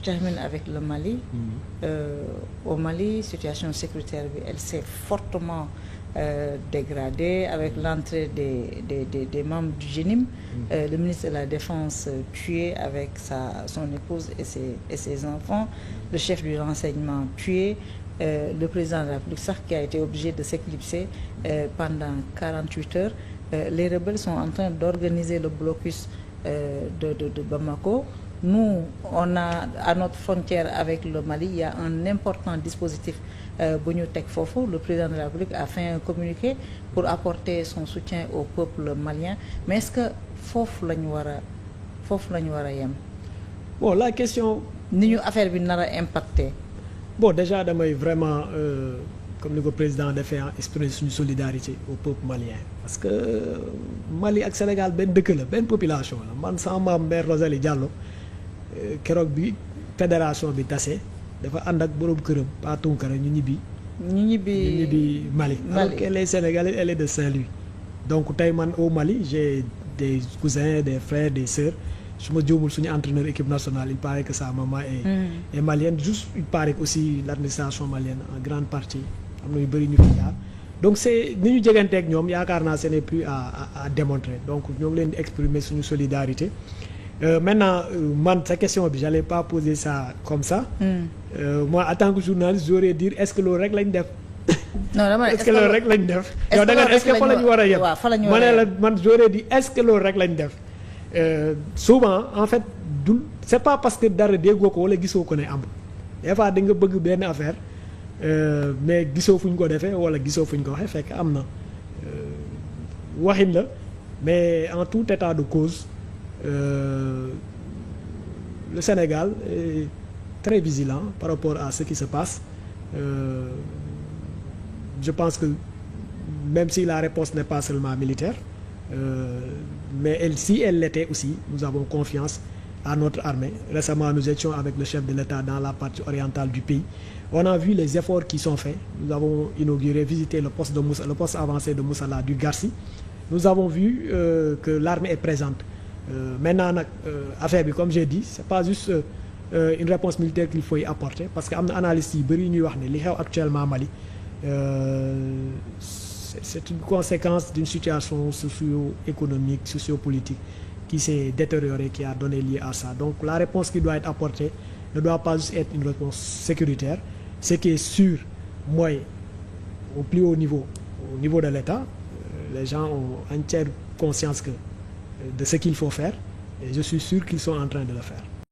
termine avec le Mali. Au Mali, situation sécuritaire bi elle s'est fortement dégradée avec l'entrée des membres du JENIM. Le ministre de la Défense tué avec son épouse et ses enfants. Le chef du renseignement tué. Le président de la République sax qui a été obligé de s'éclipser pendant 48 heures. Les rebelles sont en train d'organiser le blocus de Bamako. Nous, on a à notre frontière avec le Mali, il y a un important dispositif bu ñu teg foofu. Le président de la République a fait un communiqué pour apporter son soutien au peuple malien. Mais est-ce que foofu la ñu war a yem? Bon, la question. Ni ñu affaire bi nar a impacté. Bon, déjà damay vraiment comme ni ko président defee exprimer suñu solidarité au peuple malien parce que Mali ak Sénégal benn dëkk la benn population la man sama maam mère Rosalie Diallo keroog bi fédération bi tase dafa ànd ak borom këram Pa Tunkara ñu ñibbi Mali alors qu'elle est sénégalaise, elle est de Saint-Louis. Donc tey man au Mali j'ai des cousins, des frères, des sœurs. su ma juumul suñu entraîneur équipe nationale il paraît que sa maman est malienne. Juste il paraît que aussi l'administration malienne en grande partie am na yu bëri ñu fi jaar. Donc c'est ni ñu jeganteeg ñoom yaakaar naa ce n'est plus à démontrer. Donc ñoo ngi leen di exprimer suñu solidarité. Maintenant man sa question bi j'allais pas poser ça comme ça. Moi en tant que journaliste j'aurais dire est-ce que loolu rek lañ def. Non dama est-ce que loolu rek lañ def. yow da nga est-ce que fa la ñu war a yem. ma ne la man j'aurais dit est-ce que loolu rek lañ def. Souvent en fait du c'est pas parce que dara déggoo ko wala gisoo ko ne am des fois da nga bëgg benn affaire mais gisoo fu ñu ko defee wala gisoo fu ñu ko waxee fekk am na waxin la mais en tout état de cause le Sénégal est très vigilant par rapport à ce qui se passe. Je pense que même si la réponse n'est pas seulement militaire. Mais si elle l'était aussi, nous avons confiance à notre armée. Récemment, nous étions avec le chef de l'État dans la partie orientale du pays. On a vu les efforts qui sont faits. Nous avons inauguré, visité le poste avancé de Moussala du Garci. Nous avons vu que l'armée est présente. Maintenant, affaire bi comme j'ai dit, c'est pas juste une réponse militaire qu'il faut y apporter parce que am na analystes yi bëri ñuy wax ne li xew actuellement Mali. C'est une conséquence d'une situation socio-économique, socio-politique qui s'est détériorée, qui a donné lieu à ça. Donc la réponse qui doit être apportée ne doit pas juste être une réponse sécuritaire. Ce qui est sûr, moi, au plus haut niveau, au niveau de l'État, les gens ont entière conscience de ce qu'il faut faire et je suis sûr qu'ils sont en train de le faire.